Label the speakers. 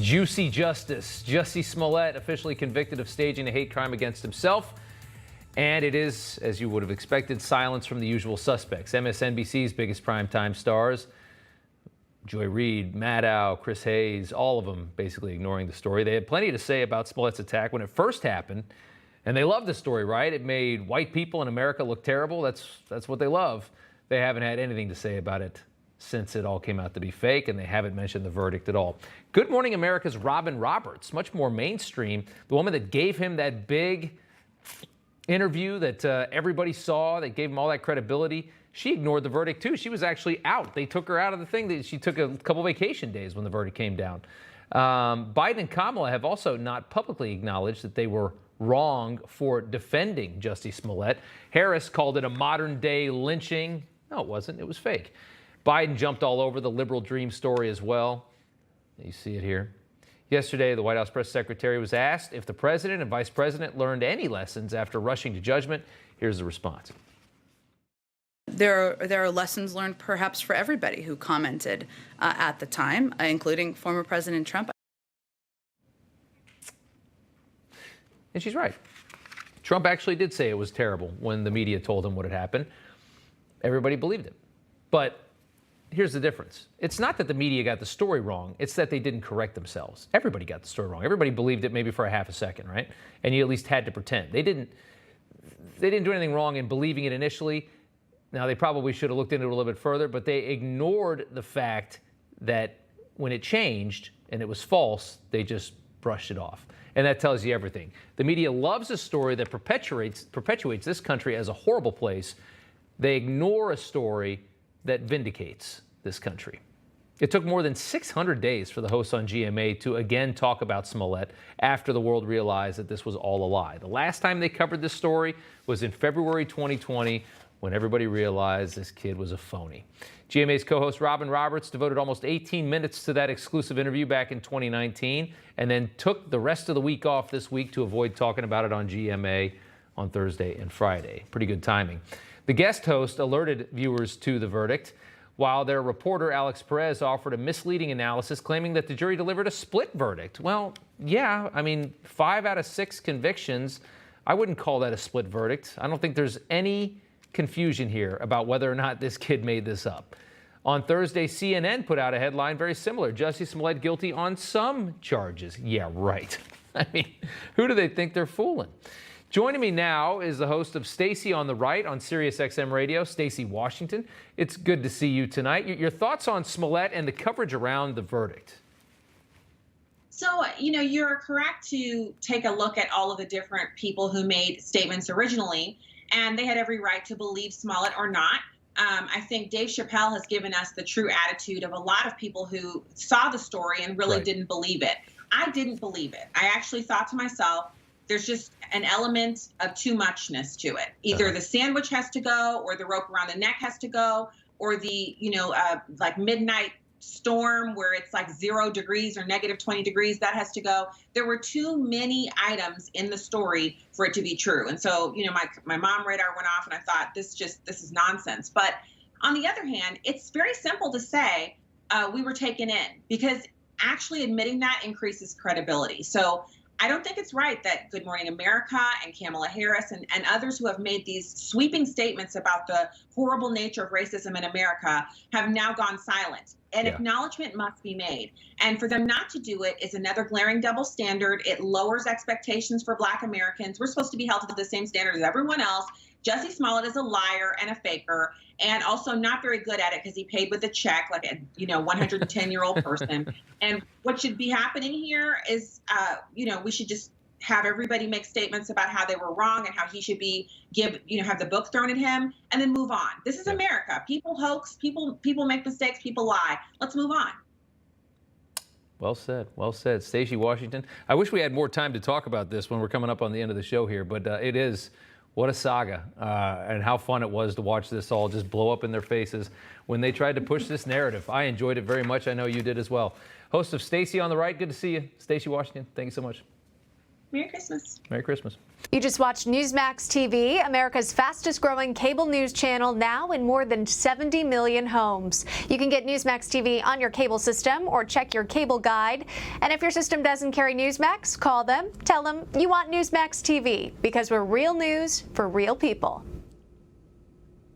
Speaker 1: Juicy justice. Jussie Smollett officially convicted of staging a hate crime against himself. And it is, as you would have expected, silence from the usual suspects. MSNBC's biggest primetime stars, Joy Reid, Maddow, Chris Hayes, all of them basically ignoring the story. They had plenty to say about Smollett's attack when it first happened. And they love the story, right? It made white people in America look terrible. That's what they love. They haven't had anything to say about it since it all came out to be fake, and they haven't mentioned the verdict at all. Good Morning America's Robin Roberts, much more mainstream, the woman that gave him that big interview that everybody saw, that gave him all that credibility, she ignored the verdict too. She was actually out. They took her out of the thing. She took a couple vacation days when the verdict came down. Biden and Kamala have also not publicly acknowledged that they were wrong for defending Jussie Smollett. Harris called it a modern-day lynching. No, it wasn't. It was fake. Biden jumped all over the liberal dream story as well. You see it here. Yesterday, the White House press secretary was asked if the president and vice president learned any lessons after rushing to judgment. Here's the response.
Speaker 2: There are lessons learned perhaps for everybody who commented at the time, including former President Trump.
Speaker 1: And she's right. Trump actually did say it was terrible when the media told him what had happened. Everybody believed it. But here's the difference. It's not that the media got the story wrong. It's that they didn't correct themselves. Everybody got the story wrong. Everybody believed it maybe for a half a second, right? And you at least had to pretend. They didn't do anything wrong in believing it initially. Now, they probably should have looked into it a little bit further, but they ignored the fact that when it changed and it was false, they just brushed it off. And that tells you everything. The media loves a story that perpetuates this country as a horrible place. They ignore a story that vindicates this country. It took more than 600 days for the hosts on GMA to again talk about Smollett after the world realized that this was all a lie. The last time they covered this story was in February 2020, when everybody realized this kid was a phony. GMA's co-host Robin Roberts devoted almost 18 minutes to that exclusive interview back in 2019 and then took the rest of the week off this week to avoid talking about it on GMA on Thursday and Friday. Pretty good timing. The guest host alerted viewers to the verdict, while their reporter Alex Perez offered a misleading analysis claiming that the jury delivered a split verdict. Well, yeah, I mean, 5 out of 6 convictions. I wouldn't call that a split verdict. I don't think there's any confusion here about whether or not this kid made this up. On Thursday, CNN put out a headline very similar. Jussie Smollett guilty on some charges. Yeah, right. I mean, who do they think they're fooling? Joining me now is the host of Stacy on the Right on Sirius XM Radio, Stacy Washington. It's good to see you tonight. Your thoughts on Smollett and the coverage around the verdict?
Speaker 3: So, you're correct to take a look at all of the different people who made statements originally, and they had every right to believe Smollett or not. I think Dave Chappelle has given us the true attitude of a lot of people who saw the story and really didn't believe it. I didn't believe it. I actually thought to myself, there's just an element of too muchness to it. Either the sandwich has to go, or the rope around the neck has to go, or the, like midnight storm where it's like 0 degrees or negative 20 degrees, that has to go. There were too many items in the story for it to be true. And so, my mom radar went off and I thought, this is nonsense. But on the other hand, it's very simple to say we were taken in, because actually admitting that increases credibility. So I don't think it's right that Good Morning America and Kamala Harris and others who have made these sweeping statements about the horrible nature of racism in America have now gone silent. An acknowledgement must be made. And for them not to do it is another glaring double standard. It lowers expectations for Black Americans. We're supposed to be held to the same standard as everyone else. Jussie Smollett is a liar and a faker, and also not very good at it because he paid with a check like a 110-year-old person. And what should be happening here is, we should just have everybody make statements about how they were wrong and how he should be have the book thrown at him, and then move on. This is America. People hoax, people make mistakes, people lie. Let's move on.
Speaker 1: Well said. Well said. Stacy Washington. I wish we had more time to talk about this when we're coming up on the end of the show here, but it is. What a saga, and how fun it was to watch this all just blow up in their faces when they tried to push this narrative. I enjoyed it very much. I know you did as well. Host of Stacy on the Right, good to see you. Stacy Washington, thank you so much.
Speaker 3: Merry Christmas.
Speaker 1: Merry Christmas.
Speaker 4: You just watched Newsmax TV, America's fastest growing cable news channel, now in more than 70 million homes. You can get Newsmax TV on your cable system or check your cable guide. And if your system doesn't carry Newsmax, call them, tell them you want Newsmax TV, because we're real news for real people.